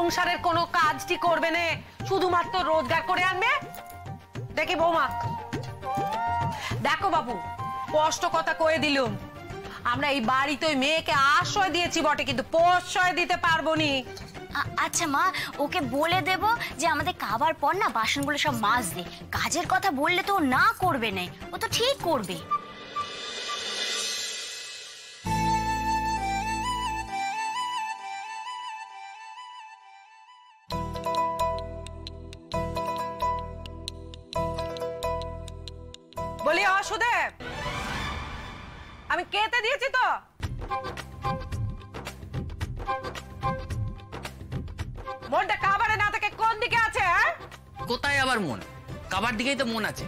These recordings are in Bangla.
সংসারের কোনো কাজটি করবে না, শুধুমাত্র রোজগার করে আনবে। দেখি বৌমা, দেখো বাবু, স্পষ্ট কথা কয়ে দিলুম, আমরা এই বাড়িতে ওই মেয়েকে আশ্রয় দিয়েছি বটে, কিন্তু প্রশ্রয় দিতে পারবো নি। আচ্ছা মা, ওকে বলে দেব যে আমাদের খাবার পর না বাসনগুলো সব মাজ দে। কাজের কথা বললে তো ও না করবে না, ও তো ঠিক করবে। বলি সুদেব, আমি কেটে দিয়েছি তো। মনটা খাবারে না থাকে কোন দিকে আছে? কোথায় আবার মন? খাবার দিকেই তো মন আছে।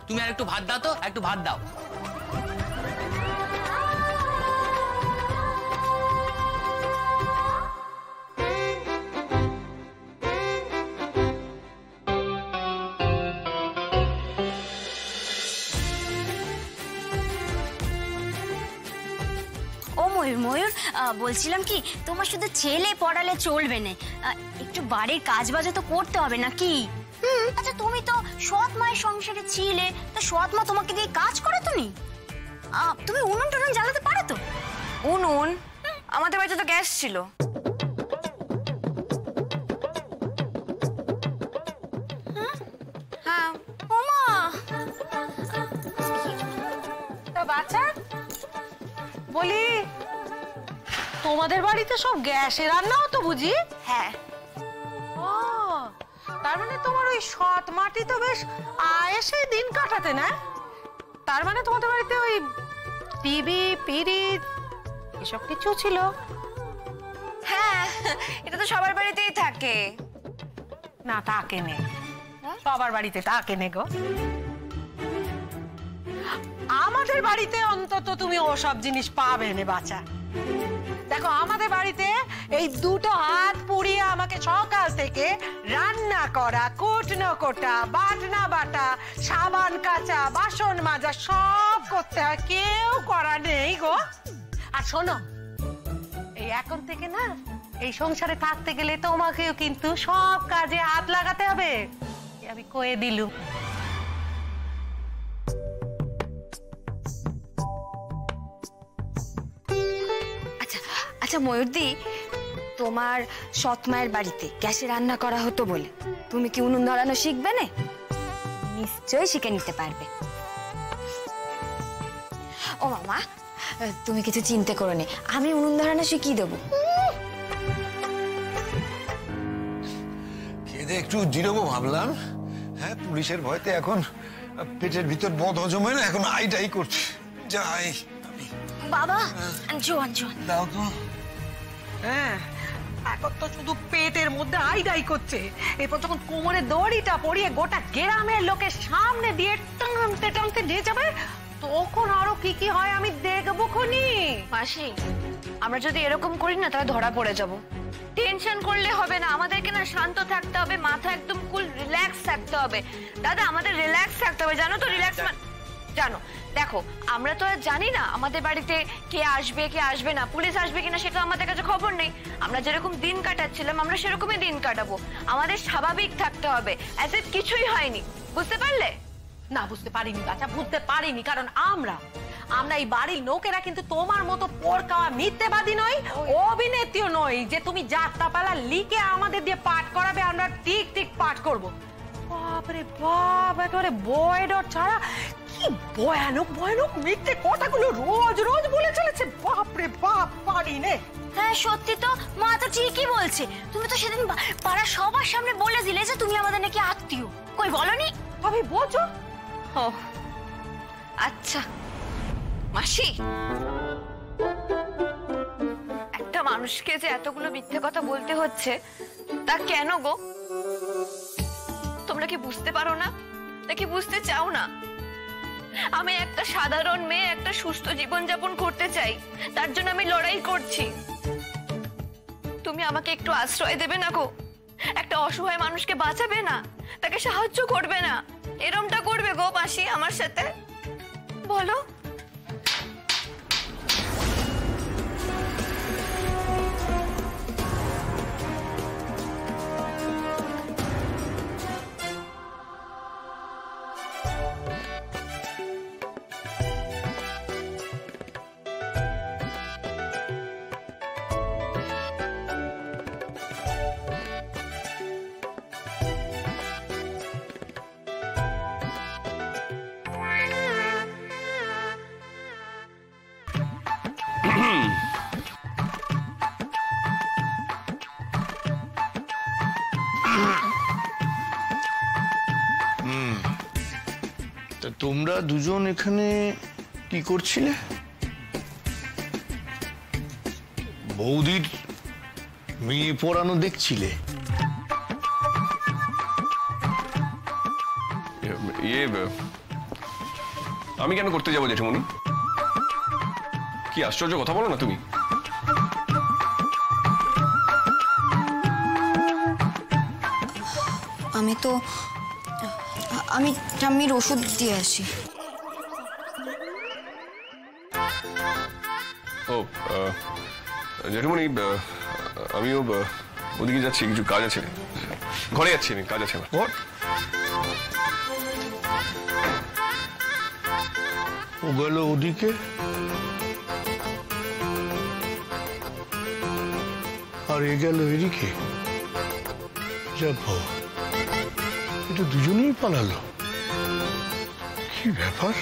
তুমি আর একটু ভাত দাও তো, একটু ভাত দাও। ময়ূর, বলছিলাম কি, তোমার শুধু ছেলে পড়ালে চলবে না, একটু বাড়ির কাজ বাজও তো করতে হবে নাকি? আচ্ছা, তুমি তো সৎ মায়ের সংসারে ছিলে, তো সৎ মা তোমাকে দিয়ে কাজ করে তুমি উনুন টুনুন জ্বালাতে পারো তো? উনুন? আমাদের বাড়িতে তো গ্যাস ছিল। হ্যাঁ। ওমা, তা বাচ্চা, বলি তোমাদের বাড়িতে সব গ্যাসে রান্না হতো বুঝি? হ্যাঁ। ও, তার মানে তোমার ওই সৎ মাটি তো বেশ আয়েসে দিন কাটাতে না? তার মানে তোমাদের বাড়িতে ওই টিভি, পিরিচ এসব কিছু ছিল? হ্যাঁ, এটা তো সবার বাড়িতেই থাকে। না, থাকে নে, সবার বাড়িতে থাকে নে গো। আমাদের বাড়িতে অন্তত তুমি ওসব জিনিস পাবে না বাচ্চা। দেখো, আমাদের বাড়িতে এই দুটো হাত পুড়িয়ে আমাকে সকাল থেকে রান্না করা, কুটনো কোটা, বাটনা বাটা, সাবান কাচা, বাসন মাজা সব করতে হয়, কেউ করা নেই গো। আর শোনো, এই এখন থেকে না এই সংসারে থাকতে গেলে তোমাকেও কিন্তু সব কাজে হাত লাগাতে হবে, আমি কয়ে দিলুম। আচ্ছা ময়ূরদি, তোমার সৎ মায়ের বাড়িতে গ্যাসে রান্না করা হতো বলে তুমি কি উনুন ধরানো শিখবে না? নিশ্চয়ই শিখে নিতে পারবে। ও মামা, তুমি কিছু চিন্তা করো না, আমি উনুন ধরানো শিখিয়ে দেবো। খেয়ে একটু জিরোবো ভাবলাম। হ্যাঁ, পুলিশের ভয়তে এখন পেটের ভিতর বদ হজম হয় না, এখন আইটাই করছে। যাই বাবা, জোয়ান জোয়ান দাও তো। হ্যাঁ, এখন তো শুধু পেটের মধ্যে আইডাই করছে। এরপর যখন কোমরে দড়িটা পরিয়ে গোটা গ্রামের লোকের সামনে দিয়ে টানতে টানতে নিয়ে যাবে, তখন আরো কি কি হয় আমি দেখবো খুনি। মাসি, আমরা যদি এরকম করি না তাহলে ধরা পড়ে যাব। টেনশন করলে হবে না, আমাদেরকে না শান্ত থাকতে হবে, মাথা একদম কুল, রিল্যাক্স থাকতে হবে। দাদা, আমাদের রিল্যাক্স থাকতে হবে, জানো তো? রিল্যাক্স জানো, দেখো, আমরা তো আর জানি না আমাদের বাড়িতে কে আসবে কে আসবে না, পুলিশ আসবে কিনা সেটা আমাদের কাছে খবর নেই। আমরা যেরকম দিন কাটাচ্ছিলাম আমরা সেরকমই দিন কাটাবো। আমাদের স্বাভাবিক থাকতে হবে, এত কিছুই হয়নি, বুঝতে পারলে? না, বুঝতে পারিনি বাচ্চা, বুঝতে পারিনি, কারণ আমরা এই বাড়ির লোকেরা কিন্তু তোমার মতো পোড়কাওয়া মিথ্যেবাদী নই, অভিনেত্রীও নই যে তুমি যাত্রাপালা লিখে আমাদের দিয়ে পাঠ করাবে আমরা ঠিক ঠিক পাঠ করব। বাপরে বাপ, একেবারে বয়ডর ছাড়া কি ভয়ানক ভয়ানক মিথ্যে কথাগুলো রোজ রোজ বলে চলেছে। বাপরে বাপ, পারি নে। হ্যাঁ সত্যি তো, মা তো ঠিকই বলছে। তুমি তো সেদিন পাড়া সবার সামনে বলে দিলে যে তুমি আমাদের নাকি আত্মীয়, কই বলনি? তবে বোঝো। ও আচ্ছা মাসি, একটা মানুষকে যে এতগুলো মিথ্যে কথা বলতে হচ্ছে তা কেন গো? তোমরা কি বুঝতে পারো না, নাকি বুঝতে চাও না? আমি একটা সাধারণ মেয়ে, একটা সুস্থ জীবনযাপন করতে চাই, তার জন্য আমি লড়াই করছি। তুমি আমাকে একটু আশ্রয় দেবে না গো? একটা অসহায় মানুষকে বাঁচাবে না, তাকে সাহায্য করবে না, এরমটা করবে গো মাসি আমার সাথে? বলো। তোমরা দুজন এখানে কি করছিলে? বৌদির মেয়ে পড়ানো দেখছিলে? আমি কেন করতে যাবো জেঠুমনি? কি আশ্চর্য কথা বলো না তুমি। আমি ঠাম্মির ওষুধ দিয়ে আসি। ও জেঠুমনি, আমিও ওদিকে যাচ্ছি, কিছু কাজ আছে, ঘরে যাচ্ছি আমি, কাজ আছে আমার। ও গেল ওদিকে, আর এ গেল এদিকে। যা বাবা, এটা দুজনেই পালালো, কি ব্যাপার?